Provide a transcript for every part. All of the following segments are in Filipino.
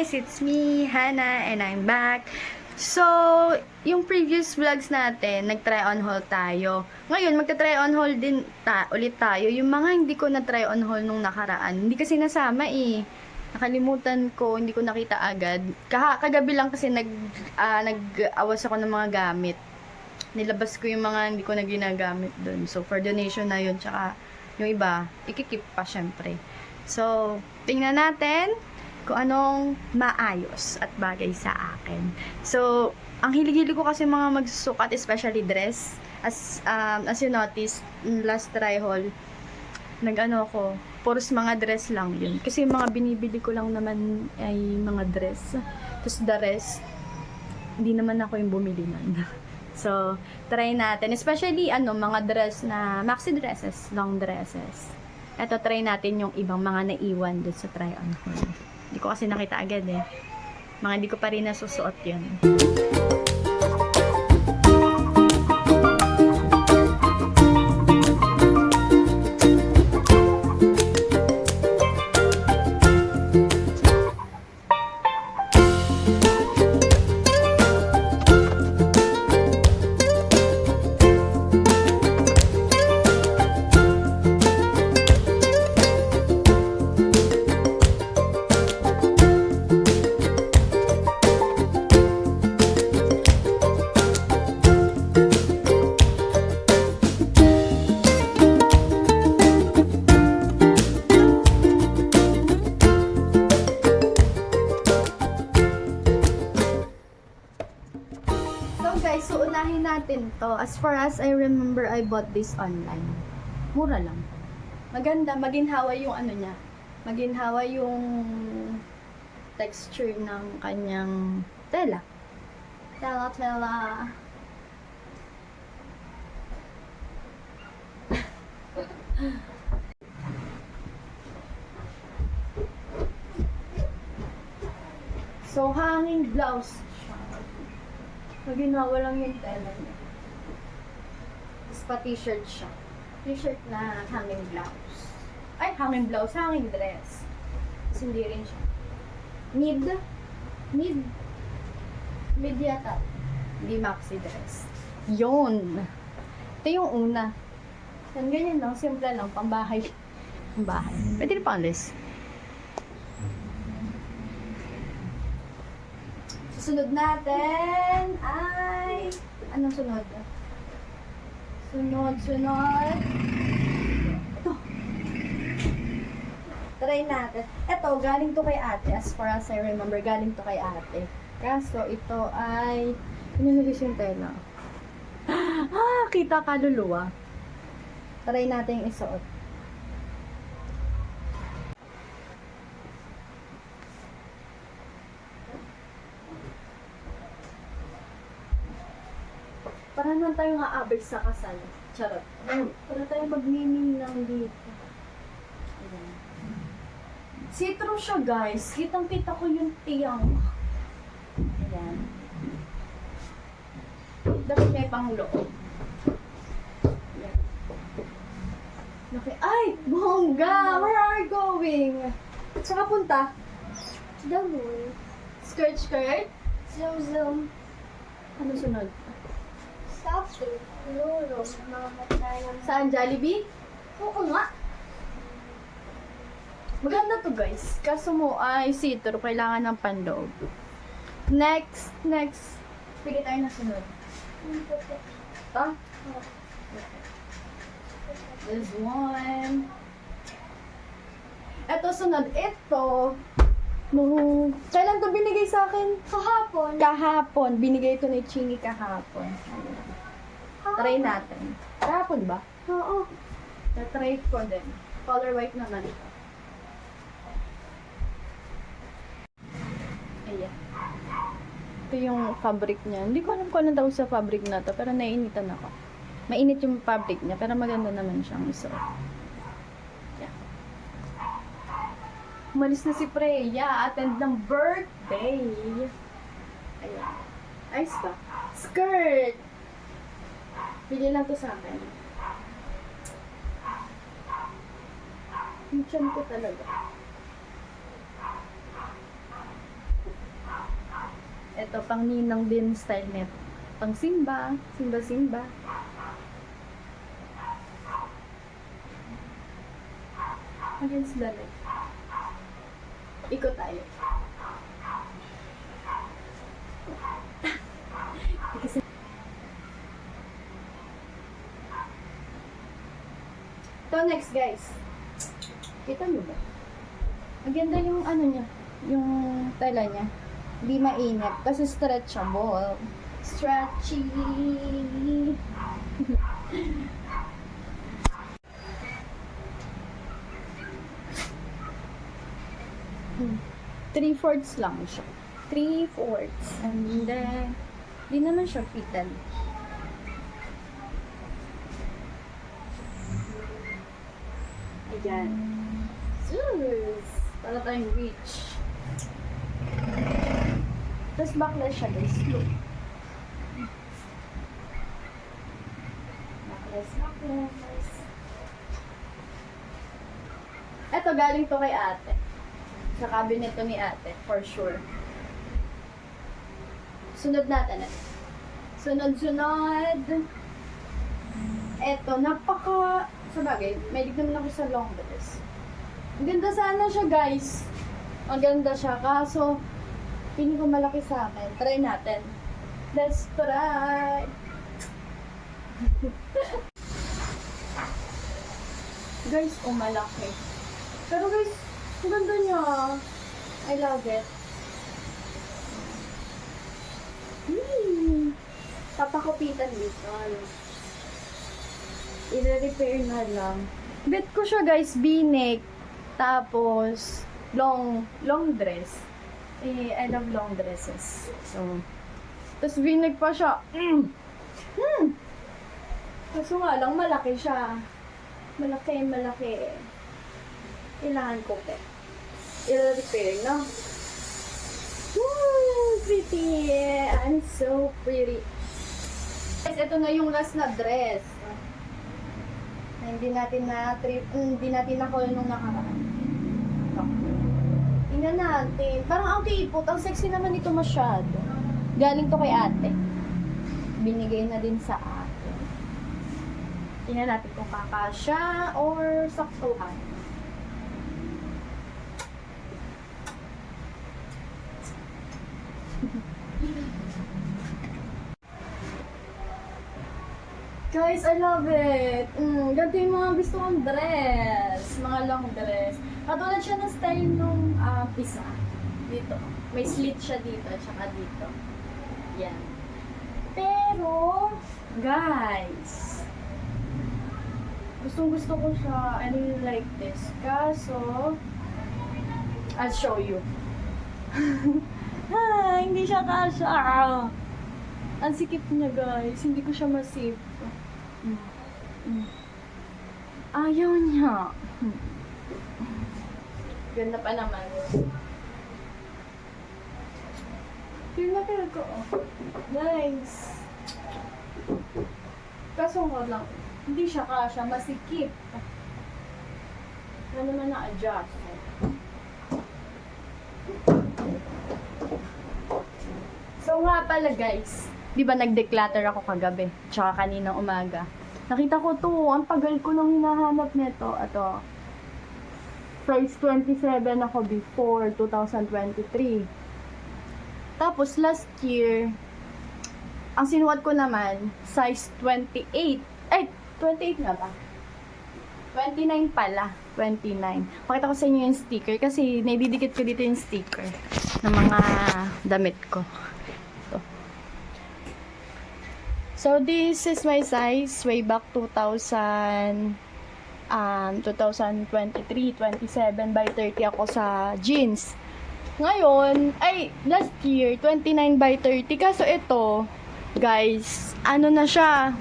guys, it's me, Hannah, and I'm back. So, yung previous vlogs natin, nag-try on haul tayo. Ngayon, magta-try on haul din ulit tayo. Yung mga hindi ko na-try on haul nung nakaraan, hindi kasi nasama eh. Nakalimutan ko, hindi ko nakita agad. Kagabi lang kasi nag-awas ako ng mga gamit. Nilabas ko yung mga hindi ko na ginagamit dun. So, for donation na yun, tsaka yung iba, ikikip pa syempre. So, tingnan natin kung anong maayos at bagay sa akin. So, ang hilig-hilig ko kasi mga magsusukat, especially dress. As you noticed, last try haul, nag-ano ko, puros mga dress lang yun. Kasi yung mga binibili ko lang naman ay mga dress. Tapos the rest, hindi naman ako yung bumili nun. So, try natin. Especially, mga dress na, maxi dresses, long dresses. Ito, try natin yung ibang mga naiwan doon sa try on haul. Hindi ko kasi nakita agad eh. Mga hindi ko pa rin nasusuot yun. So, unahin natin to. As far as I remember, I bought this online. Mura lang. Maganda. Maginhawa yung niya. Maginhawa yung texture ng kanyang tela. Tela. So, hanging blouse. Maginawa lang yung tela niya. Tapos pa t-shirt siya. T-shirt na hanging blouse. Ay, hanging blouse, hanging dress. Tapos hindi rin siya. Mid yata. Hindi maxi dress. Yun. Ito yung una. Yan, ganyan lang. Simple lang. Pambahay. Pambahay. Pwede rin pang-list. Sunod natin ay... Anong sunod? Sunod. Ito. Try natin. Ito, galing to kay ate. As far as I remember, galing to kay ate. Kaso, ito ay... Pinunulis yung tela. Kita kaluluwa. Try natin yung isuot. Para naman tayong aabay sa kasal. Charot. Para tayong magnininang dito. Ayan. See-through siya, guys. Kitang-kita ko yung tiyang. Ayan. Dapat may pangloob. Ayan. Okay. Ay! Bongga! Where are you going? Saan ka punta? Damoy. Skirt? Zoom. Ano sunod? Sausage. Lolo. Mamatay ng... Saan? Jollibee? Oo nga. Maganda to, guys. Kaso mo ay see-through. Kailangan ng panloob. Next. Pili tayo na sunod. Ito? This one. Ito sunod. Ito. Kailan to binigay sa akin? Kahapon. Binigay ito ni Chingy kahapon. Try natin. Kahapon ba? Oo. Na-try ko din. Color white naman ito. Ayan. Ito yung fabric niya. Hindi ko alam kung ano daw sa fabric na to, pero naiinitan ako. Mainit yung fabric niya, pero maganda naman siyang isuot. Ayan. Umalis na si Freya. Attend ng birthday. Ayan. Ayos ba? Skirt! Bigyan lang to sa akin. Yung tiyan ko talaga. Ito, pang ninang din style net. Pang simba. Simba. Against the light. Ikot tayo. Kasi ito next guys. Kita mo ba? Maganda yung ano niya, yung tela niya. Hindi mainit kasi stretchable. Stretchy. 3/4 lang siya. 3/4. And then, di naman siya fitted. Ayan. Zeus! Para tayong rich. Tapos backless siya guys. Look. Backless. Eto, galing to kay ate. Sa cabinet to ni ate, for sure. Sunod natin. Sunod. Eto, sa bagay, may naman ako sa long dress. Ang ganda sana siya, guys. Ang ganda siya, kaso, hindi ko malaki sa akin. Try natin. Let's try. Guys, malaki. Pero guys, ang ganda niya. I love it. Papakupitan dito. I-repair na lang. Bet ko siya guys, binik. Tapos, long dress. I love long dresses. So, tapos binik pa siya. Kaso nga lang, malaki siya. Malaki. Kailangan ko pa. I-repair, no? Pretty. I'm so pretty. Guys, ito na yung last na dress. Na hindi natin na-call nung nakaraan. Tingnan natin. Parang ang tipot. Ang sexy naman ito masyado. Galing to kay ate. Binigay na din sa ate. Tingnan natin kung kakasya or saktuhan. Guys, I love it! Ganito yung mga gusto kong dress. Mga long dress. Katulad siya ng style nung isa. Dito. May slit siya dito at saka dito. Yan. Pero, guys, gustong gusto ko siya. I really like this. Kaso, I'll show you. Hindi siya kasha. Ang sikip niya, guys. Hindi ko siya masip. Ayaw niya. Ganda pa naman. Feel ko. Nice. Kaso nga lang, hindi siya kasha. Masikip. Ano naman na-adjust. So nga pala guys, di ba nag-declutter ako kagabi, tsaka kaninang umaga. Nakita ko to, ang tagal ko nang hinahanap nito. Ito, size 27 ako before 2023. Tapos last year, ang sinuot ko naman, size 28. Ay, 28 nga ba? 29 pala. 29. Pakita ko sa inyo yung sticker kasi naididikit ko dito yung sticker ng mga damit ko. So, this is my size way back 2023, 27 by 30 ako sa jeans. Ngayon, last year, 29 by 30. Kaso ito, guys, ano na siya?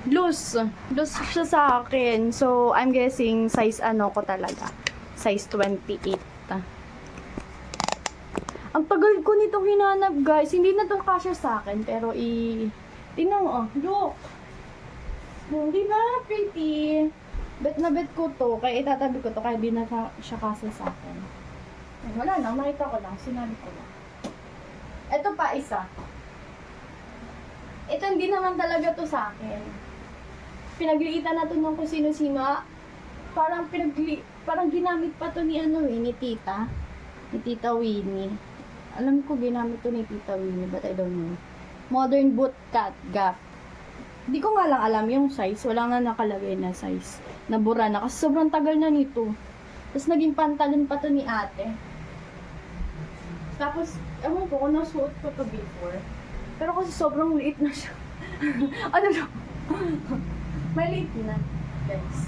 Loose. Loose siya sa akin. So, I'm guessing size ko talaga. Size 28. Ang tagal ko nito hinanap, guys. Hindi na to kasya sa akin, pero tingnan mo, look. Di ba? Pretty. Bet na bet ko to. Kaya itatabi ko to. Kaya di na siya kasya sa akin. Wala lang. Nakita ko lang. Sinabi ko lang. Ito pa isa. Ito hindi naman talaga to sa akin. Pinagliitan na to ng kung sino-sino. Parang ginamit pa to ni ni Tita. Ni Tita Winnie. Alam ko ginamit to ni Tita Winnie, but I don't know. Modern Boot Cat Gap. Hindi ko nga lang alam yung size. Wala nga nakalagay na size. Nabura na kasi sobrang tagal na nito. Tapos naging pantalon pa to ni ate. Tapos, ewan ko kung nasuot ko to before. Pero kasi sobrang liit na siya. Ano na? May liit na, guys.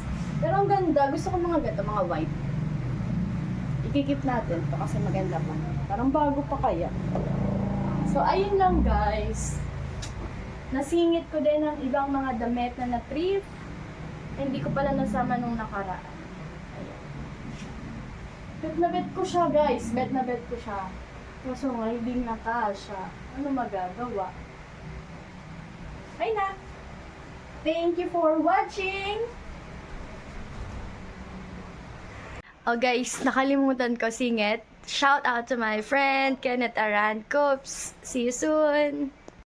Pero ang ganda. Gusto ko mga ganda, mga white. Ikikip natin to kasi maganda pa. Parang bago pa kaya. So, ayun lang guys. Nasingit ko din ng ibang mga damit na na-thrift. Hindi ko pala nasama nung nakaraan. Ayan. Bet na bet ko siya guys. Bet na bet ko siya. Kaso nga, hindi nakasya. Ano magagawa? Ay na! Thank you for watching! Oh guys, nakalimutan ko singit. Shout out to my friend Kenneth Aran. Coops! See you soon!